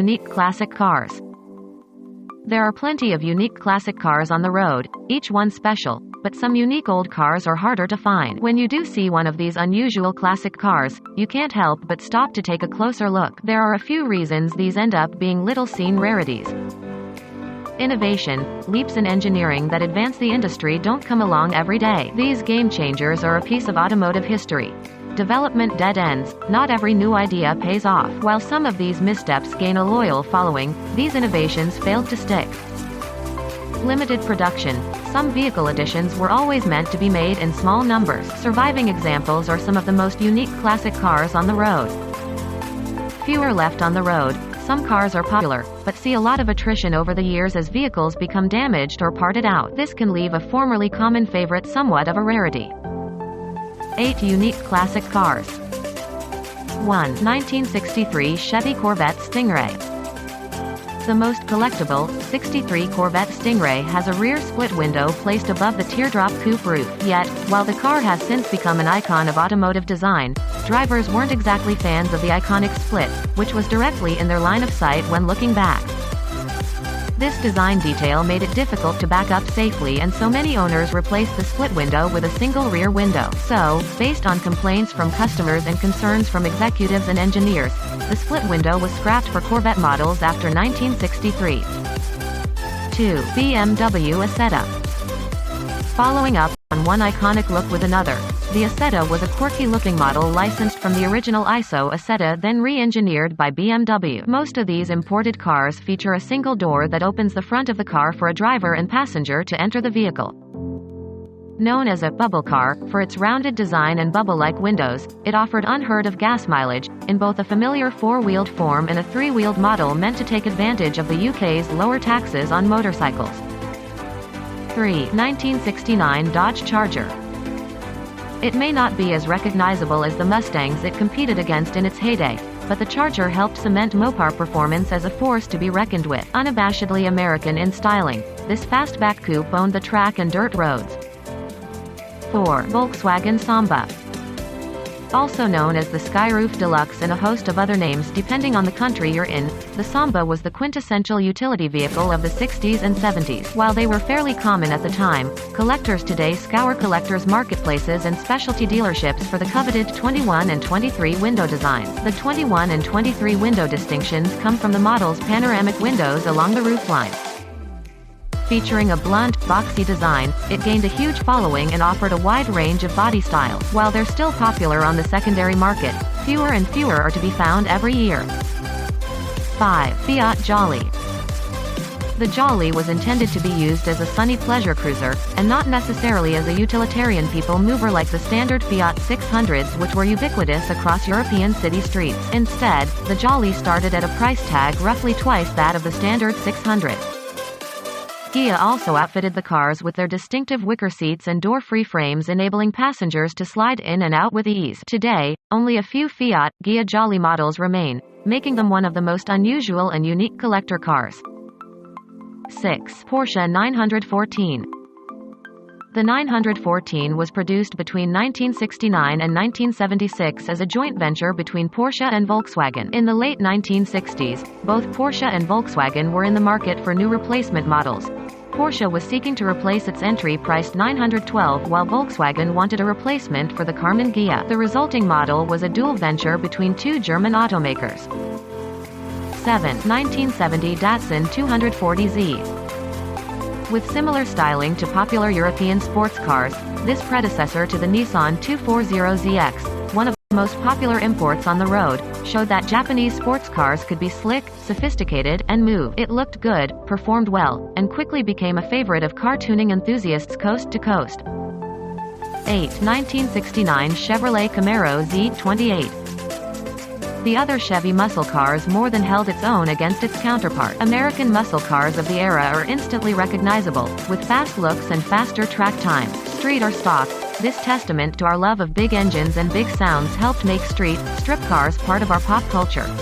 unique classic cars. There are plenty of unique classic cars on the road, each one special, but some unique old cars are harder to find. When you do see one of these unusual classic cars, you can't help but stop to take a closer look. There are a few reasons these end up being little-seen rarities. Innovation, leaps in engineering that advance the industry don't come along every day. These game changers are a piece of automotive history. Development dead ends, not every new idea pays off. While some of these missteps gain a loyal following, these innovations failed to stick. Limited production, some vehicle editions were always meant to be made in small numbers. Surviving examples are some of the most unique classic cars on the road. Fewer left on the road, some cars are popular, but see a lot of attrition over the years as vehicles become damaged or parted out. This can leave a formerly common favorite somewhat of a rarity. 8 unique classic cars. 1. 1963 Chevy Corvette Stingray. The most collectible, 63 Corvette Stingray has a rear split window placed above the teardrop coupe roof. Yet, while the car has since become an icon of automotive design, drivers weren't exactly fans of the iconic split, which was directly in their line of sight when looking back. This design detail made it difficult to back up safely, and so many owners replaced the split window with a single rear window. So, based on complaints from customers and concerns from executives and engineers, the split window was scrapped for Corvette models after 1963. 2. BMW Ascetta. Following up on one iconic look with another, the Ascetta was a quirky-looking model licensed from the original ISO Ascetta, then re-engineered by BMW. Most of these imported cars feature a single door that opens the front of the car for a driver and passenger to enter the vehicle. Known as a bubble car for its rounded design and bubble-like windows, it offered unheard-of gas mileage, in both a familiar four-wheeled form and a three-wheeled model meant to take advantage of the UK's lower taxes on motorcycles. 3. 1969 Dodge Charger. It may not be as recognizable as the Mustangs it competed against in its heyday, but the Charger helped cement Mopar performance as a force to be reckoned with. Unabashedly American in styling, this fastback coupe owned the track and dirt roads. 4. Volkswagen Samba. Also known as the Skyroof Deluxe and a host of other names depending on the country you're in, the Samba was the quintessential utility vehicle of the 60s and 70s. While they were fairly common at the time, collectors today scour collectors' marketplaces and specialty dealerships for the coveted 21 and 23 window designs. The 21 and 23 window distinctions come from the model's panoramic windows along the roofline. Featuring a blunt, boxy design, it gained a huge following and offered a wide range of body styles. While they're still popular on the secondary market, fewer and fewer are to be found every year. 5. Fiat Jolly. The Jolly was intended to be used as a sunny pleasure cruiser, and not necessarily as a utilitarian people mover like the standard Fiat 600s, which were ubiquitous across European city streets. Instead, the Jolly started at a price tag roughly twice that of the standard 600. Kia also outfitted the cars with their distinctive wicker seats and door-free frames, enabling passengers to slide in and out with ease. Today, only a few Fiat Gia Jolly models remain, making them one of the most unusual and unique collector cars. 6. Porsche 914. The 914 was produced between 1969 and 1976 as a joint venture between Porsche and Volkswagen. In the late 1960s, both Porsche and Volkswagen were in the market for new replacement models. Porsche was seeking to replace its entry-priced 912 while Volkswagen wanted a replacement for the Karmann Ghia. The resulting model was a dual venture between two German automakers. 7. 1970 Datsun 240Z. With similar styling to popular European sports cars, this predecessor to the Nissan 240ZX, one of the most popular imports on the road, showed that Japanese sports cars could be slick, sophisticated, and move. It looked good, performed well, and quickly became a favorite of car tuning enthusiasts coast to coast. 8. 1969 Chevrolet Camaro Z28. The other Chevy muscle cars more than held its own against its counterpart. American muscle cars of the era are instantly recognizable, with fast looks and faster track times. Street or stock, this testament to our love of big engines and big sounds helped make strip cars part of our pop culture.